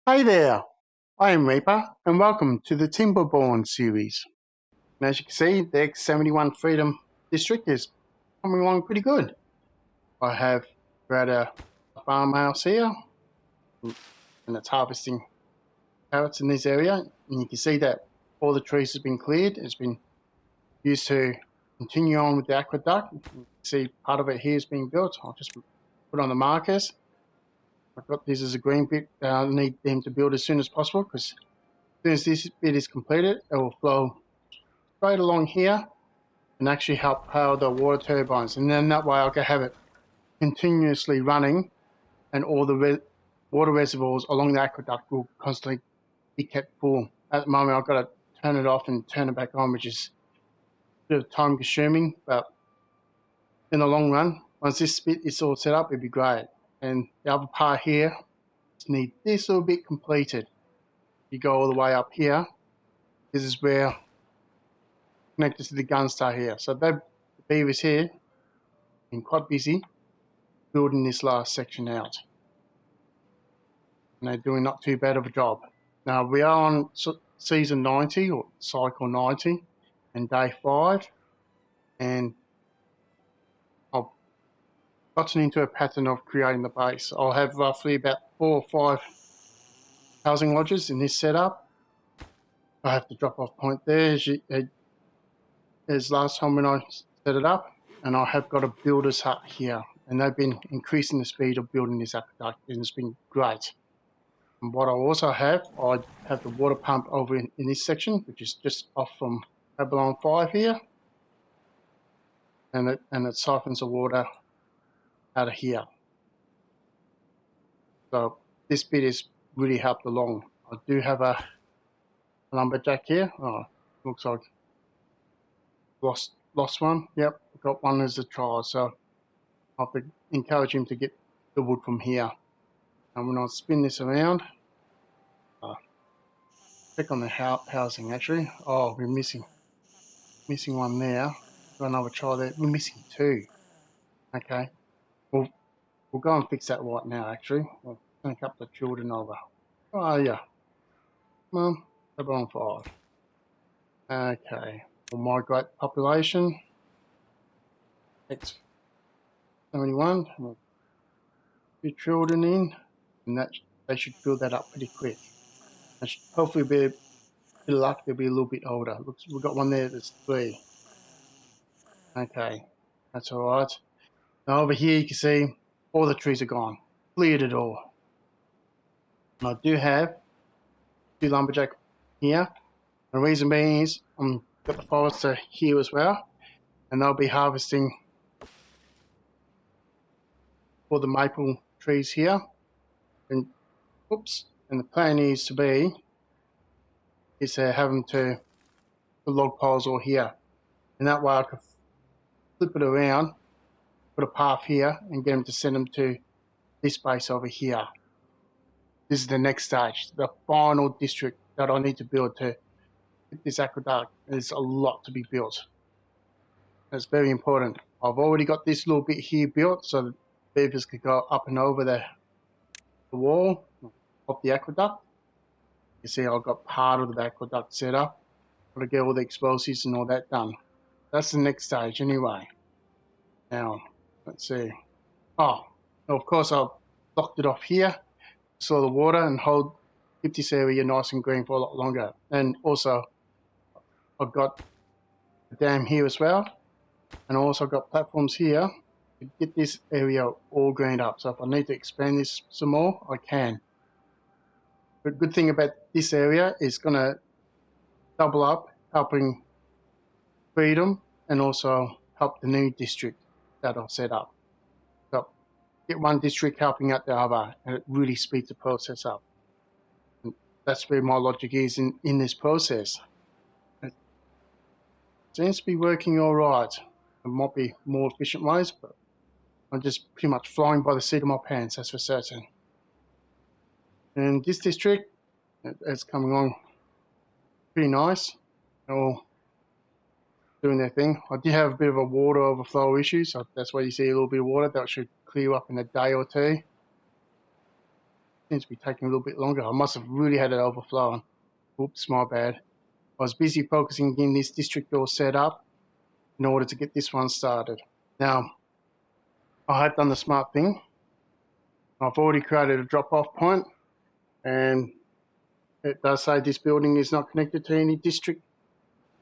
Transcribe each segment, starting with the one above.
Hi there, I am Reaper and welcome to the Timberborn series. And as you can see, the X71 Freedom District is coming along pretty good. I have got a farmhouse here and it's harvesting carrots in this area, and you can see that all the trees have been cleared. It's been used to continue on with the aqueduct. You can see part of it here is being built. I'll just put on the markers. I've got this as a green bit. I need them to build as soon as possible because as soon as this bit is completed, it will flow straight along here and actually help power the water turbines. And then that way I can have it continuously running, and all the water reservoirs along the aqueduct will constantly be kept full. At the moment, I've got to turn it off and turn it back on, which is a bit of time consuming, but in the long run, once this bit is all set up, it'd be great. And the other part here, just need this little bit completed. You go all the way up here. This is where connected to the gun star here. So the beavers here been quite busy building this last section out. And they're doing not too bad of a job. Now we are on season 90 or cycle 90 and day 5, and I've gotten into a pattern of creating the base. I'll have roughly about 4 or 5 housing lodges in this setup. I have the drop off point there as last time when I set it up, and I have got a builder's hut here, and they've been increasing the speed of building this aqueduct, and it's been great. And what I also have, I have the water pump over in this section, which is just off from Babylon 5 here, and it siphons the water out of here. So this bit is really helped along. I do have a lumberjack here. Oh, looks like lost one. Yep, got one as a trial. So I'll encourage him to get the wood from here. And when I spin this around, check on the housing actually. Oh, we're missing one there. Got another try there. We're missing 2. Okay, we'll go and fix that right now. Actually, we'll send a couple of children over. Oh yeah, come on, Babylon 5. Okay, we'll migrate the population. X71. We'll put children in, and that they should build that up pretty quick. They should hopefully be a bit of luck. They'll be a little bit older. Looks, we've got one there that's 3. Okay, that's all right. Now over here you can see all the trees are gone, cleared it all. And I do have 2 lumberjack here. The reason being is I've got the forester here as well, and they'll be harvesting for the maple trees here. And and the plan is to have them to the log piles all here, and that way I could flip it around, put a path here, and get them to send them to this base over here. This is the next stage, the final district that I need to build to get this aqueduct. There's a lot to be built. That's very important. I've already got this little bit here built so the beavers could go up and over the wall of the aqueduct. You see I've got part of the aqueduct set up. Got to get all the explosives and all that done. That's the next stage anyway. Now, let's see. Oh, of course I've blocked it off here, so the water and keep this area nice and green for a lot longer. And also, I've got a dam here as well, and I also got platforms here to get this area all greened up. So if I need to expand this some more, I can. The good thing about this area is going to double up, helping Freedom and also help the new district that I've set up. So get one district helping out the other, and it really speeds the process up. And that's where my logic is in this process. It seems to be working all right. There might be more efficient ways, but I'm just pretty much flying by the seat of my pants, that's for certain. And this district, it's coming along pretty nice. They're all doing their thing. I did have a bit of a water overflow issue, so that's why you see a little bit of water. That should clear up in a day or 2. seems to be taking a little bit longer. I must have really had it overflowing. Oops, my bad. I was busy focusing on getting this district all set up in order to get this one started. Now, I have done the smart thing. I've already created a drop-off point, and it does say this building is not connected to any district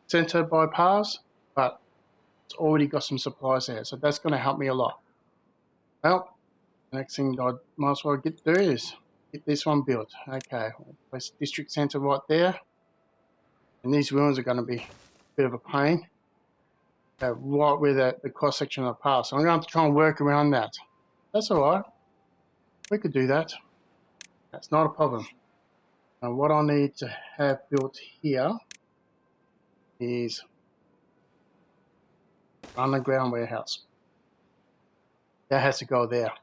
centre bypass, but it's already got some supplies there, so that's going to help me a lot. Well, the next thing I might as well get to do is get this one built. Okay, place district centre right there, and these ruins are going to be a bit of a pain. Right where the cross section of the path. So I'm going to have to try and work around that. That's all right. We could do that. That's not a problem. And what I need to have built here is an underground warehouse. That has to go there.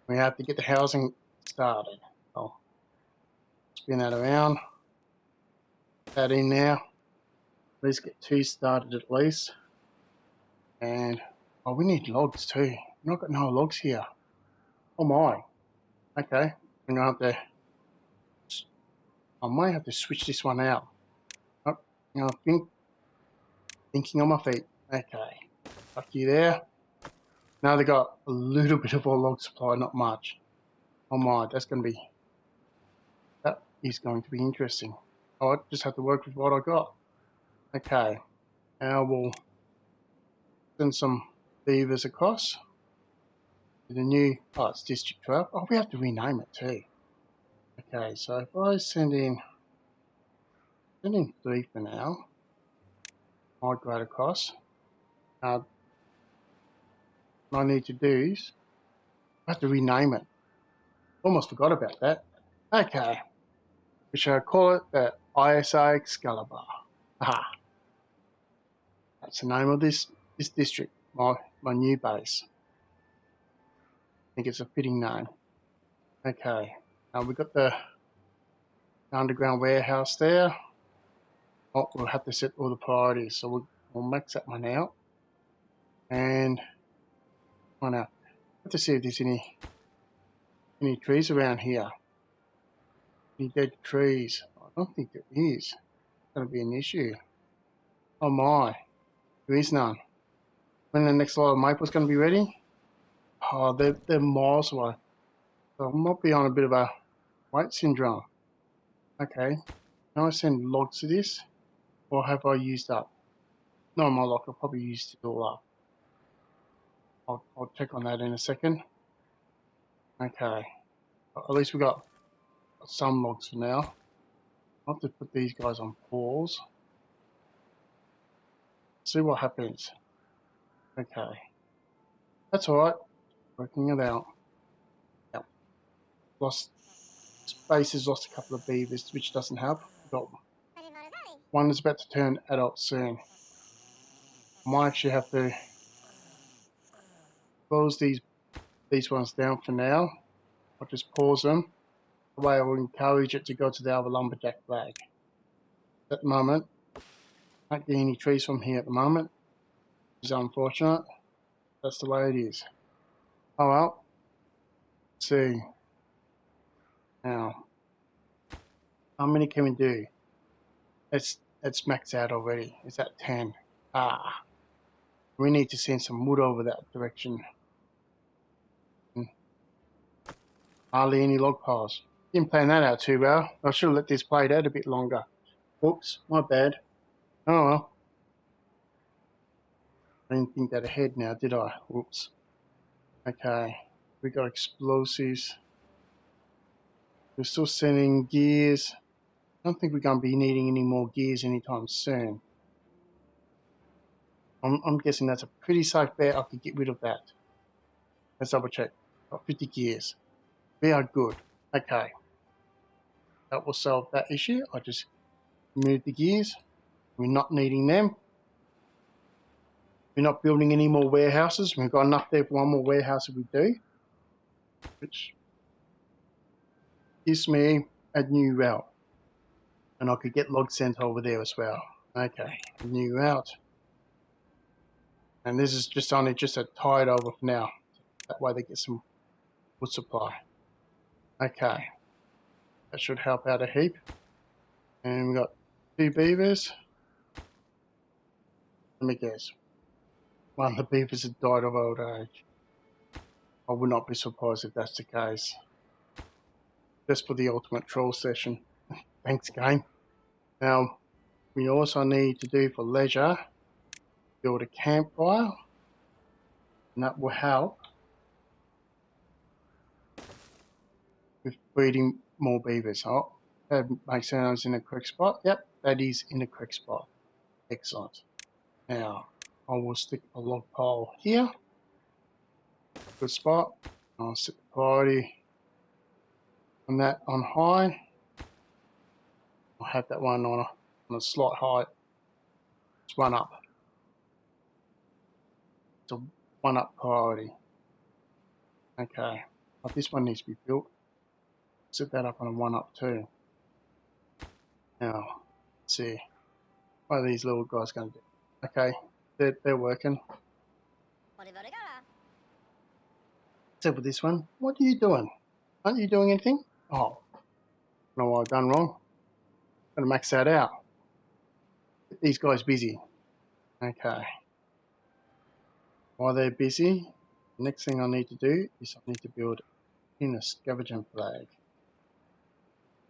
We have to get the housing started. I'll spin that around. Put that in there. Let's get 2 started at least. And oh, we need logs too. We've not got no logs here. Oh my. Okay. I'm gonna have to. I might have to switch this one out. Oh, you know, thinking on my feet. Okay. Fuck you there. Now they got a little bit of a log supply, not much. Oh my, that is going to be interesting. I just have to work with what I got. Okay. Now we'll send some beavers across to the new, oh, it's District 12. Oh, we have to rename it too. Okay, so if I send in 3 for now, migrate across. What I need to do is, I have to rename it. Almost forgot about that. Okay. We shall call it the ISA Excalibur. Aha. That's the name of this district, my new base. I think it's a fitting name. Okay. Now we've got the underground warehouse there. Oh, we'll have to set all the priorities. So we'll max that one out. And one out. Have to see if there's any trees around here. Any dead trees? I don't think there is. It's going to be an issue. Oh my. There is none. When the next lot of maple's going to be ready? Oh, they're miles away. So I might be on a bit of a wait syndrome. Okay. Can I send logs to this? Or have I used up? No, my log, I'll probably used it all up. I'll check on that in a second. Okay. At least we got some logs for now. I'll have to put these guys on pause. See what happens. Okay. That's alright. Working it out. Yep. Lost spaces, lost a couple of beavers, which doesn't help. Got one is about to turn adult soon. I might actually have to close these ones down for now. I'll just pause them. The way I will encourage it to go to the other lumberjack flag. At the moment, I can't get any trees from here at the moment. It's unfortunate. That's the way it is. Oh well. Let's see. Now, how many can we do? It's maxed out already. It's at 10. Ah. We need to send some wood over that direction. Hardly any log piles. Didn't plan that out too well. I should have let this play out a bit longer. Oops, my bad. Oh well. I didn't think that ahead now, did I? Whoops. Okay. We got explosives. We're still sending gears. I don't think we're going to be needing any more gears anytime soon. I'm guessing that's a pretty safe bet. I could get rid of that. Let's double check. Got 50 gears. We are good. Okay. That will solve that issue. I just remove the gears. We're not needing them. We're not building any more warehouses. We've got enough there for one more warehouse if we do. Which gives me a new route. And I could get logs sent over there as well. Okay, a new route. And this is just only a tide over for now. That way they get some wood supply. Okay. That should help out a heap. And we got 2 beavers. Let me guess. One of the beavers had died of old age. I would not be surprised if that's the case. Just for the ultimate troll session. Thanks, game. Now, we also need to do for leisure, build a campfire. And that will help with breeding more beavers. Oh, that makes sense. I was in the correct spot. Yep, that is in the correct spot. Excellent. Now, I will stick a log pole here. Good spot. I'll set the priority on that on high. I'll have that one on a slight height. It's 1 up. It's a 1 up priority. Okay. But this one needs to be built. Set that up on a 1 up too. Now, let's see. What are these little guys going to do? Okay, they're working. Except with this one. What are you doing? Aren't you doing anything? Oh, I don't know what I've done wrong. Gotta max that out. Get these guys busy. Okay. While they're busy, the next thing I need to do is I need to build in a scavenging flag.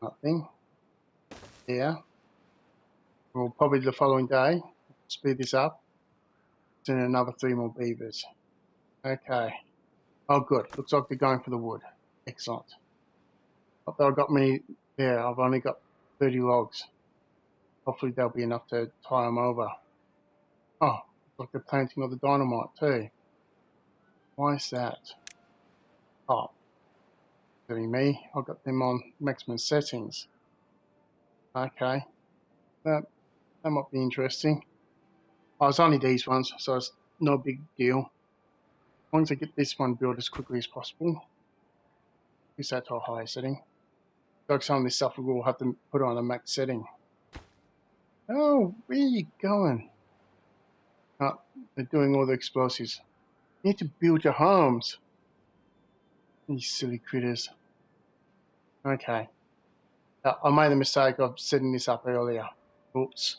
Nothing. Here. Well, probably the following day, speed this up. Send another 3 more beavers. Okay. Oh, good. Looks like they're going for the wood. Excellent. Not that I've got many there. I've only got 30 logs. Hopefully there'll be enough to tie them over. Oh, looks like they're planting all the dynamite too. Why is that? Oh, silly me. I've got them on maximum settings. Okay. That might be interesting. Oh, it's only these ones, so it's no big deal. As long as I get this one built as quickly as possible. Use that to a higher setting. Like some of this stuff we'll have to put on a max setting. Oh, where are you going? Oh, they're doing all the explosives. You need to build your homes. You silly critters. Okay. I made the mistake of setting this up earlier. Oops.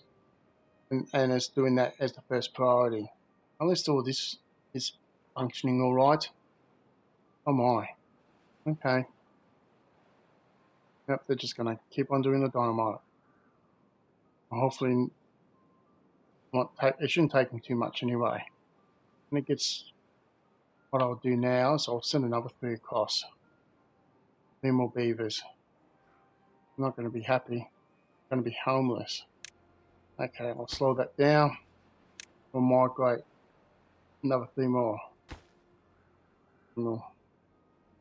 And it's doing that as the first priority. Unless all this is functioning alright. Oh my. Okay. Yep, they're just going to keep on doing the dynamite. Hopefully, it shouldn't take them too much anyway. And it gets, what I'll do now is I'll send another 3 across. 3 more beavers. I'm not going to be happy. I'm going to be homeless. Okay, I'll slow that down. We'll migrate another 3 more.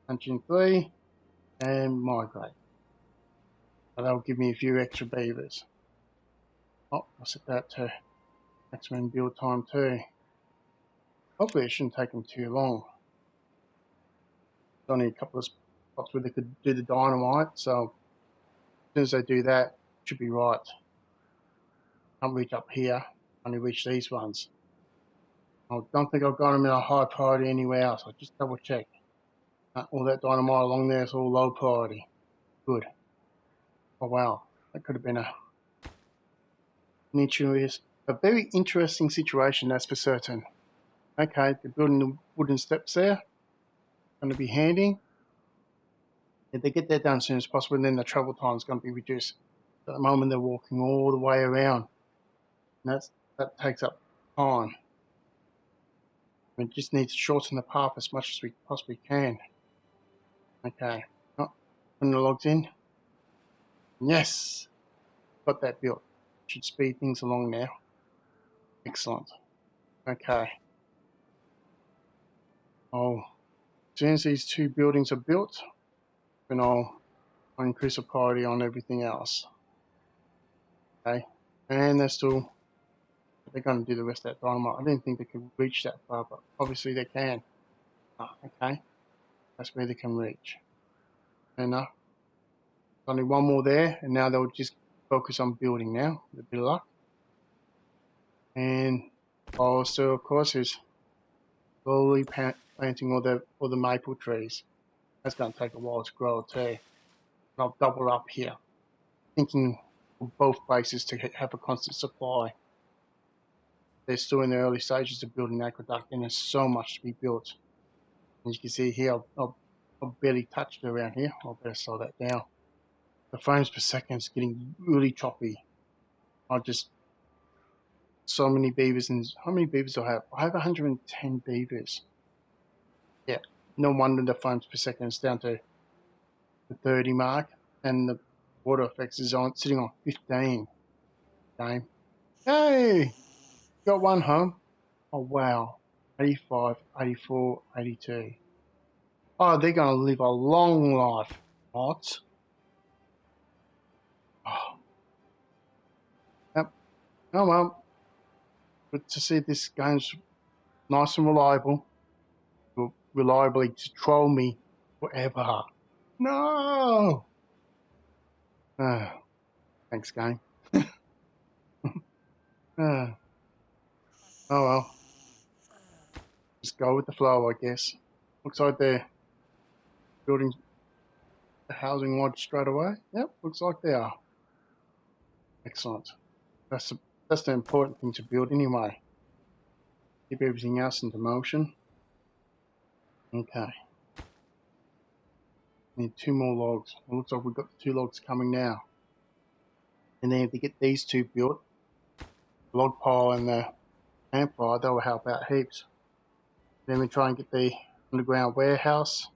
Punch in 3 and migrate. So that'll give me a few extra beavers. Oh, I'll set that to maximum build time too. Hopefully it shouldn't take them too long. There's only a couple of spots where they could do the dynamite, so as soon as they do that, it should be right. Can't reach up here, only reach these ones. I don't think I've got them in a high priority anywhere else. I'll just double check. All that dynamite along there is all low priority. Good. Oh wow, that could have been a very interesting situation, that's for certain. Okay, they're building the wooden steps there. Going to be handy. If they get that done as soon as possible, then the travel time is going to be reduced. At the moment, they're walking all the way around, and that takes up time. We just need to shorten the path as much as we possibly can. Okay, putting the logs in. Yes, got that built. Should speed things along now. Excellent. Okay. Oh, as soon as these 2 buildings are built, then I'll increase the priority on everything else. Okay, and they're going to do the rest of that dynamite. I didn't think they could reach that far, but obviously they can. Okay, that's where they can reach. Enough. Only 1 more there, and now they'll just focus on building now, with a bit of luck. And also, of course, is slowly planting all the maple trees. That's going to take a while to grow too. I'll double up here, thinking of both bases to have a constant supply. They're still in the early stages of building aqueduct, and there's so much to be built. As you can see here, I've barely touched it around here. I'll better slow that down. The frames per second is getting really choppy. I just so many beavers, and how many beavers do I have? I have 110 beavers. Yeah, no wonder the frames per second is down to the 30 mark, and the water effects is on sitting on 15. Game. Hey, got one home. Oh wow, 85, 84, 82. Oh, they're gonna live a long life. What? Oh, yep. Oh well. Good to see this game's nice and reliable. Will reliably to troll me forever. No. Thanks, game. Oh well. Just go with the flow, I guess. Looks like they're building the housing lodge straight away. Yep, looks like they are. Excellent. That's the important thing to build anyway. Keep everything else into motion. Okay. Need 2 more logs. It looks like we've got the 2 logs coming now. And then if they get these 2 built, the log pile and the campfire, that will help out heaps. Then we try and get the underground warehouse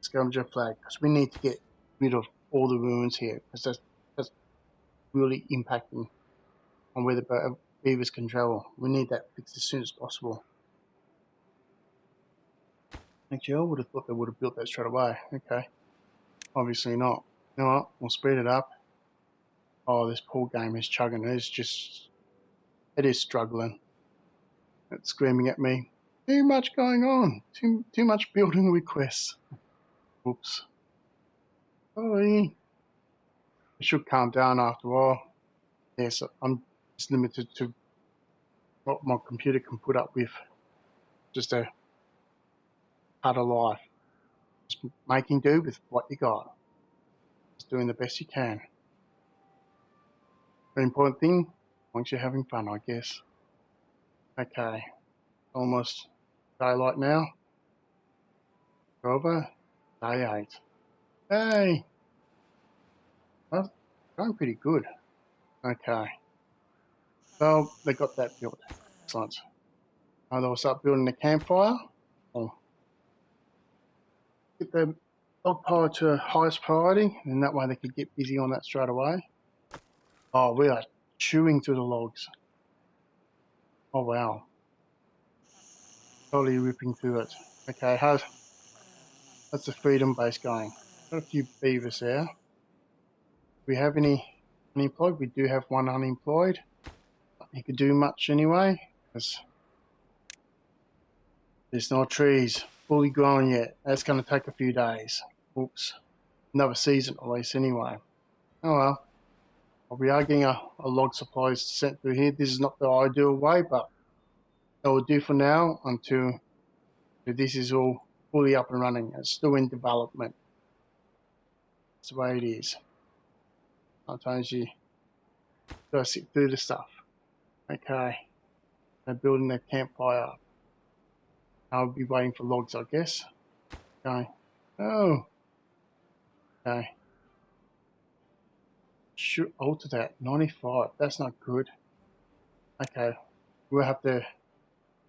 scavenger flag, because we need to get rid of all the ruins here, because that's really impacting on where the beavers can travel. We need that fixed as soon as possible. Actually, I would have thought they would have built that straight away. Okay. Obviously not. You know what? We'll speed it up. Oh, this poor game is chugging. It is struggling. It's screaming at me. Too much going on. Too much building requests. Oops. Sorry. It should calm down after a while. Yes, I'm just limited to what my computer can put up with. Just a part of life. Just making do with what you got. Just doing the best you can. The important thing, once you're having fun, I guess. Okay. Almost daylight now. Over. Day 8. Hey! That's going pretty good. Okay. Well, they got that built. Excellent. Now they'll start building the campfire. I'll get the log pile to highest priority, and that way they could get busy on that straight away. Oh, we are chewing through the logs. Oh, wow. Totally ripping through it. Okay, how's the freedom base going? Got a few beavers there. Do we have any unemployed? We do have one unemployed. He could do much anyway, because there's no trees fully grown yet. That's going to take a few days. Oops. Another season at least anyway. Oh well. We are getting a log supply sent through here. This is not the ideal way, but it will do for now until this is all fully up and running. It's still in development. That's the way it is. Sometimes you gotta sit through the stuff. Okay. They're building their campfire up. I'll be waiting for logs, I guess. Okay. Oh. Okay. Should alter that. 95. That's not good. Okay. We'll have to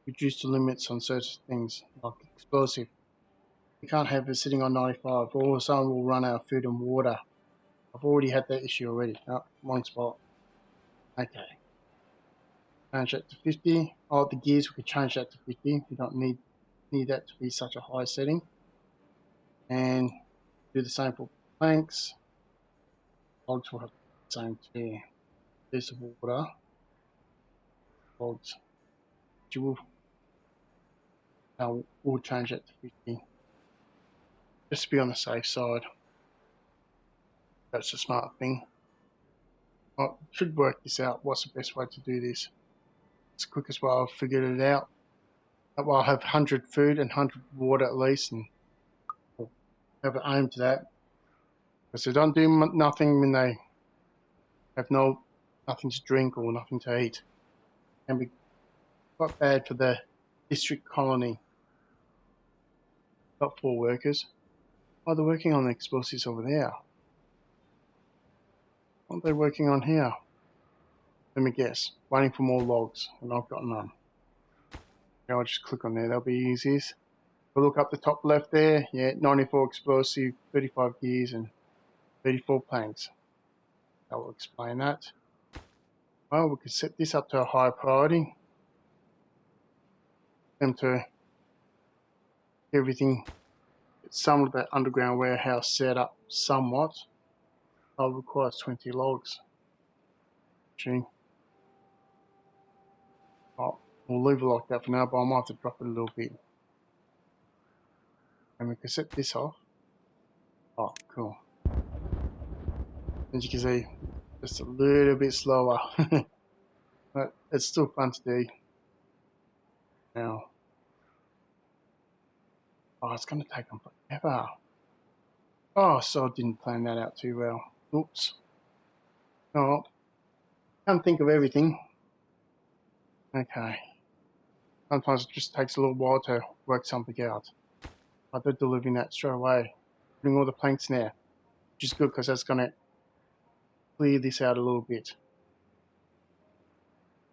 reduce the limits on certain things, like explosive. We can't have it sitting on 95. All of a sudden we'll run out of food and water. I've already had that issue already. Oh, wrong spot. Okay. Change that to 50. Oh, the gears, we could change that to 50. We don't need that to be such a high setting. And do the same for planks. Logs will have the same too. Piece of water. Logs. We'll change that to 50. Just to be on the safe side. That's a smart thing. I should work this out. What's the best way to do this? It's the quickest way I've figured it out. That way I'll have 100 food and 100 water at least, and we'll have an aim to that. Because they don't do nothing when they have nothing to drink or nothing to eat. Can be quite bad for the district colony. Got 4 workers. Oh, they're working on the explosives over there. What are they working on here? Let me guess. Waiting for more logs, and I've got none. Okay, I'll just click on there. That'll be easiest. We'll look up the top left there. Yeah, 94 explosive, 35 gears, and 34 planks. That will explain that. Well, we could set this up to a high priority. Them to everything, some of that underground warehouse set up somewhat. I'll require 20 logs. Actually, we'll leave it like that for now, but I might have to drop it a little bit. And we can set this off. Oh, cool. As you can see, just a little bit slower. But it's still fun to do. Now, oh, it's going to take them forever. Oh, so I didn't plan that out too well. Oops. Oh, can't think of everything. Okay. Sometimes it just takes a little while to work something out. I did delivering that straight away. Putting all the planks now, which is good because that's going to clear this out a little bit.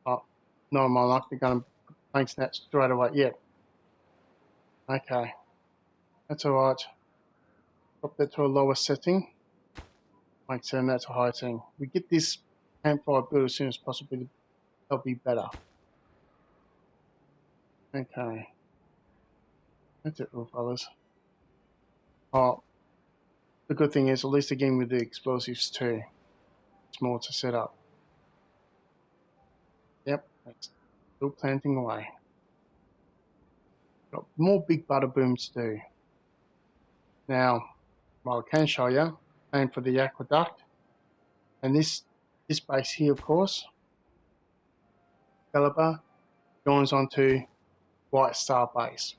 Oh, no, my luck, they're going to put planks in that straight away. Yeah. Okay. That's alright. Drop that to a lower setting. Like turn that to high setting. We get this campfire built as soon as possible. That'll be better. Okay. That's it, little fellas. Oh, the good thing is, at least again with the explosives too. It's more to set up. Yep, that's still planting away. Got more big butter booms to do. Now, well, I can show you. Aim for the aqueduct. And this base here, of course, caliber, joins onto White Star base.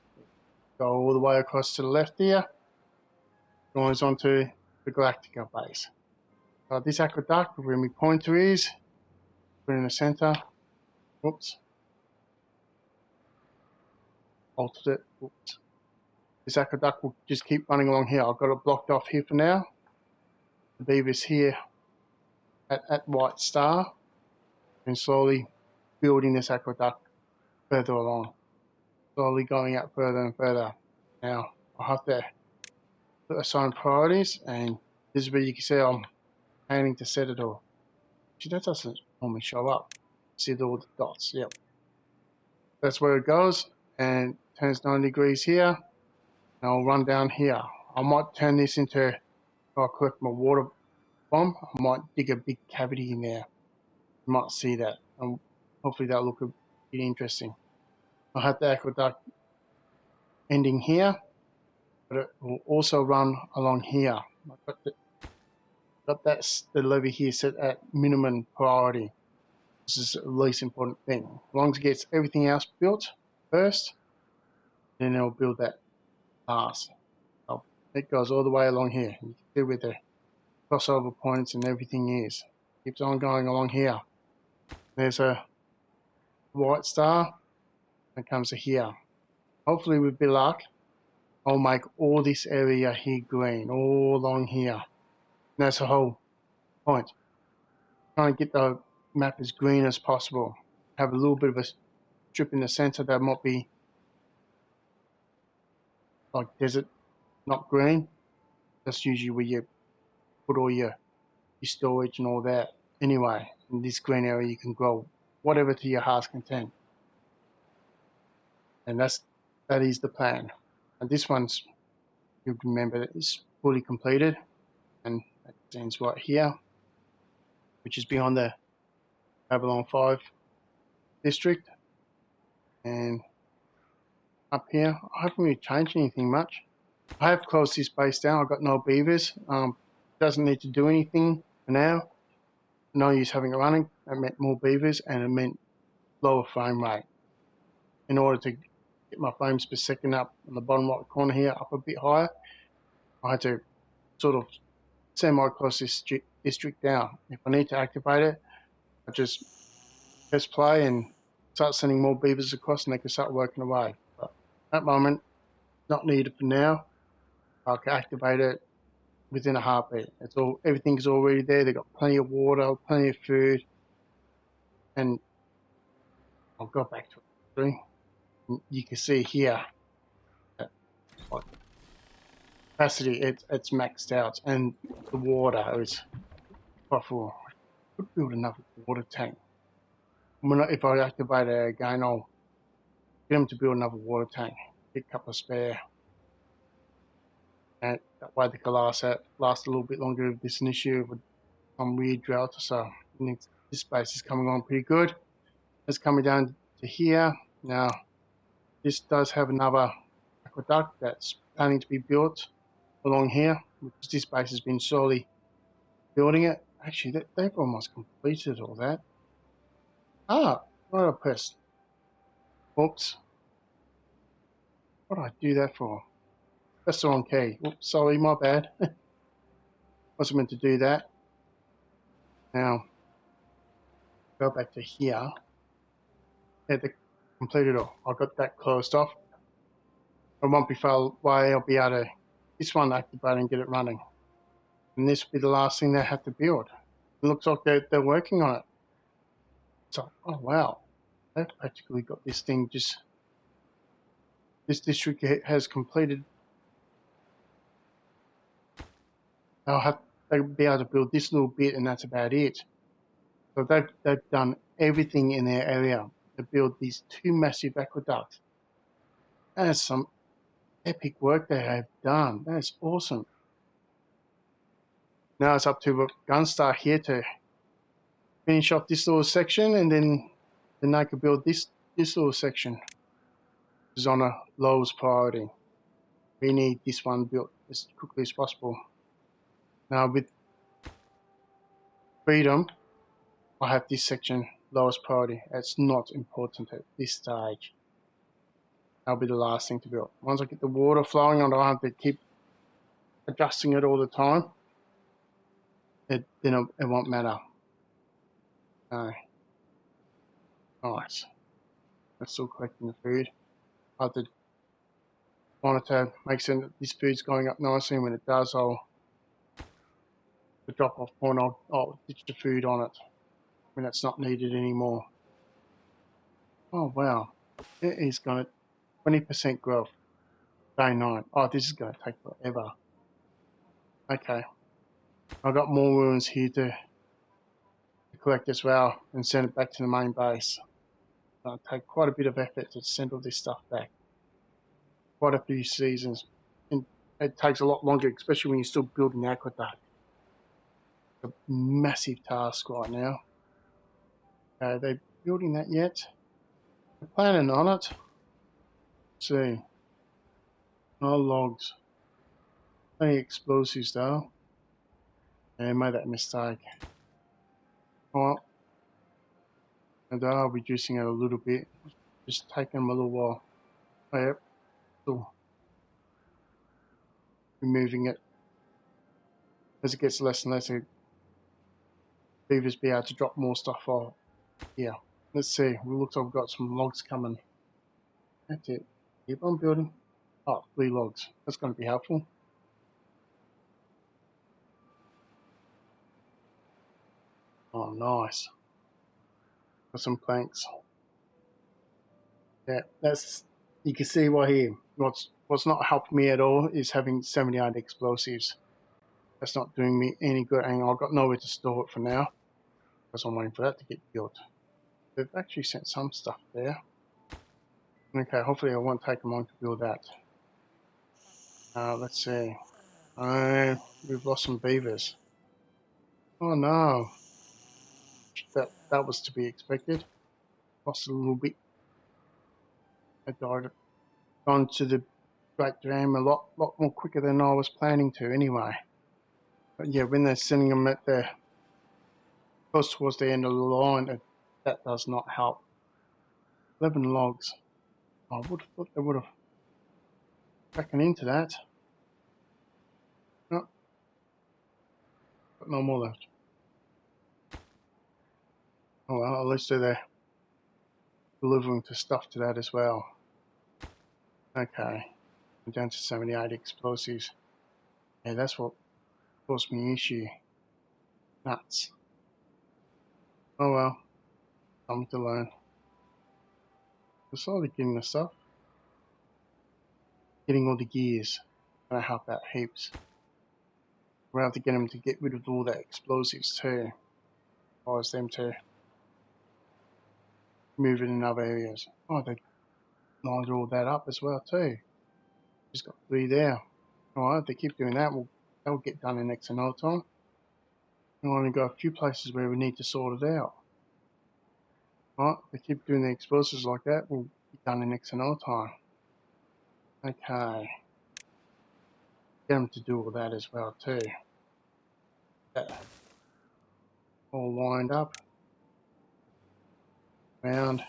Go all the way across to the left here, joins onto the Galactica base. So this aqueduct, where my pointer is, put in the center. Oops. Altered it. Oops. This aqueduct will just keep running along here. I've got it blocked off here for now. The beaver's here at White Star, and slowly building this aqueduct further along. Slowly going out further and further. Now, I'll have to assign priorities, and this is where you can see I'm planning to set it all. Actually, that doesn't normally show up. See all the dots, yep. That's where it goes, and turns 90 degrees here, and I'll run down here. I might turn this into, if I collect my water bomb, I might dig a big cavity in there. You might see that, and hopefully that'll look a bit interesting. I'll have the aqueduct ending here, but it will also run along here. I've got the levee here set at minimum priority. This is the least important thing. As long as it gets everything else built first, then it'll build that last. So it goes all the way along here. You can see where the crossover points and everything is. Keeps on going along here. There's a White Star that comes to here. Hopefully with a bit of luck, I'll make all this area here green, all along here. And that's the whole point. Trying to get the map as green as possible. Have a little bit of a strip in the center that might be like desert, not green. That's usually where you put all your storage and all that. Anyway, in this green area you can grow whatever to your heart's content. And that is the plan. And this one's, you remember, it's fully completed, and it ends right here, which is beyond the Babylon 5 district. And up here, I haven't really changed anything much. I have closed this base down. I've got no beavers. Doesn't need to do anything for now. No use having it running. It meant more beavers, and it meant lower frame rate. In order to get my frames per second up in the bottom right corner here up a bit higher, I had to sort of semi-close this district down. If I need to activate it, I just press play and start sending more beavers across, and they can start working away. But at the moment, not needed for now. I can activate it within a heartbeat. Everything's already there. They've got plenty of water, plenty of food, and I'll go back to it. You can see here that capacity it's maxed out, and the water is quite full. I could build another water tank. If I activate it again, I'll get them to build another water tank. Get a couple of spare, and that way they can last a little bit longer if there's an issue with some weird drought or so. This space is coming on pretty good. It's coming down to here now. This does have another aqueduct that's planning to be built along here, because this base has been slowly building it. Actually, they've almost completed all that. Ah, what did I press? Oops. What did I do that for? That's the wrong key. Oops, sorry, my bad. Wasn't meant to do that. Now, go back to here. Yeah, they completed it all. I got that closed off. I won't be far away. I'll be able to this one activate and get it running. And this will be the last thing they have to build. It looks like they're working on it. So, oh wow, they've practically got this thing just. This district has completed. They'll be able to build this little bit, and that's about it. So they've done everything in their area to build these two massive aqueducts. That is some epic work they have done. That is awesome. Now it's up to Gunstar here to finish off this little section, and then they can build this little section, which is on a lowest priority. We need this one built as quickly as possible. Now with Freedom, I have this section lowest priority. It's not important at this stage. That'll be the last thing to build. Once I get the water flowing, I don't have to keep adjusting it all the time. Then it won't matter. No. Nice. I'm still collecting the food. I have to monitor, make sure that this food's going up nicely, and when it does, the drop off point, I'll ditch the food on it when it's not needed anymore. Oh wow, it is going to 20% growth. Day 9. Oh, this is going to take forever. Okay, I've got more ruins here to collect as well and send it back to the main base. It'll take quite a bit of effort to send all this stuff back. Quite a few seasons, and it takes a lot longer, especially when you're still building the aqueduct. It's a massive task right now. Are they building that yet? They're planning on it. Let's see. No logs. Plenty explosives though. And made that mistake. Well, and they are reducing it a little bit. Just taking them a little while. Oh, yep. Still removing it. As it gets less and less, beavers be able to drop more stuff off. Yeah. Let's see. It looks like we've got some logs coming. That's it. Keep on building. Oh, 3 logs. That's going to be helpful. Oh, nice. Got some planks. Yeah, you can see right here. What's not helping me at all is having 78 explosives. That's not doing me any good, and I've got nowhere to store it for now, because I'm waiting for that to get built. They've actually sent some stuff there. Okay, hopefully I won't take them long to build that. Let's see. We've lost some beavers. Oh no. That was to be expected. Lost a little bit. I died. Gone to the Great Dam a lot more quicker than I was planning to anyway. But yeah, when they're sending them at the close towards the end of the line, that does not help. 11 logs. I would have thought they would have taken into that. No. Got no more left. Oh well, at least they're delivering to stuff to that as well. Okay. I'm down to 78 explosives. Yeah, that's what caused me issue. Nuts. Oh well, something to learn. We're slowly getting the stuff. Getting all the gears. Gonna help out heaps. We'll have to get them to get rid of all the explosives too. Cause them to move it in other areas. Oh, they lined all that up as well too. Just got 3 there. Alright, if they keep doing that, that'll get done in X amount of time. We've only got a few places where we need to sort it out. Alright, if they keep doing the explosives like that, we'll be done in X amount of time. Okay. Get them to do all that as well too. That all lined up. Round.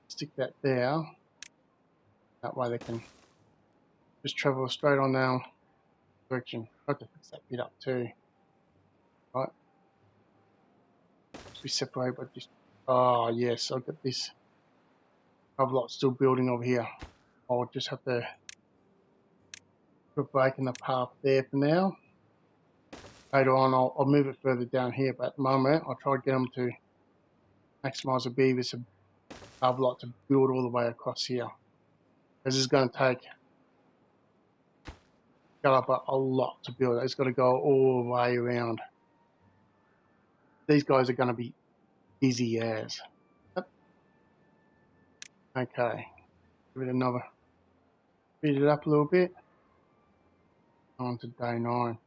Stick that there. That way they can just travel straight on down direction. I have to fix that bit up too. Right. We separate by just. Oh yes, I've got this cover lot still building over here. I'll just have to put a break in the path there for now. Later on I'll move it further down here, but at the moment I'll try to get them to maximise the beavers cover lot to build all the way across here. This is going to take a lot to build. It's got to go all the way around. These guys are going to be busy as. Okay, give it another, speed it up a little bit. On to day 9.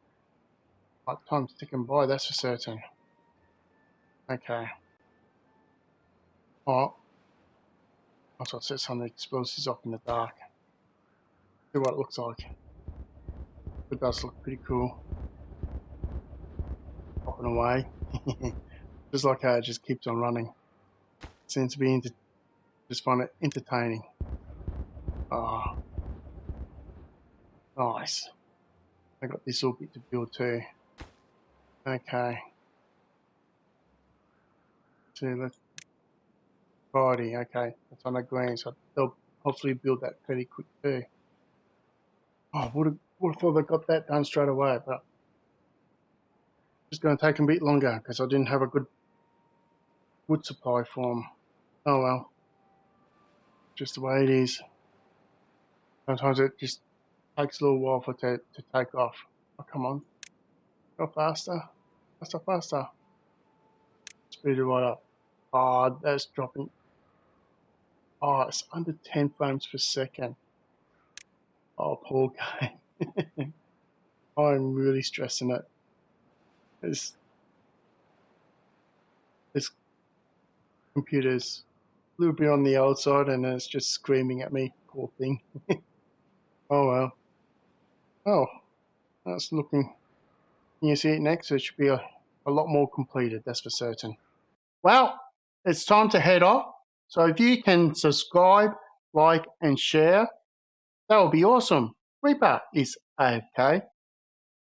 Like time's ticking by, that's for certain. Okay. Oh, I'll set some of the explosives off in the dark. See what it looks like. It does look pretty cool. Popping away. Just like how it just keeps on running. Seems to be just find it entertaining. Oh, nice. I got this all bit to build too. Okay. So let's Friday, okay. That's on the green, so they'll hopefully build that pretty quick too. Oh, would have thought they got that done straight away, but it's going to take a bit longer because I didn't have a good wood supply for them. Oh well, just the way it is. Sometimes it just takes a little while for it to take off. Oh, come on. Go faster. Faster, faster. Speed it right up. Oh, that's dropping. Oh, it's under 10 frames per second. Oh, poor game. I'm really stressing it. This computer's a little bit on the old side and it's just screaming at me. Poor thing. Oh well. Oh, that's looking. Can you see it next? It should be a lot more completed, that's for certain. Well, it's time to head off. So if you can subscribe, like, and share, that would be awesome. Reaper is AFK.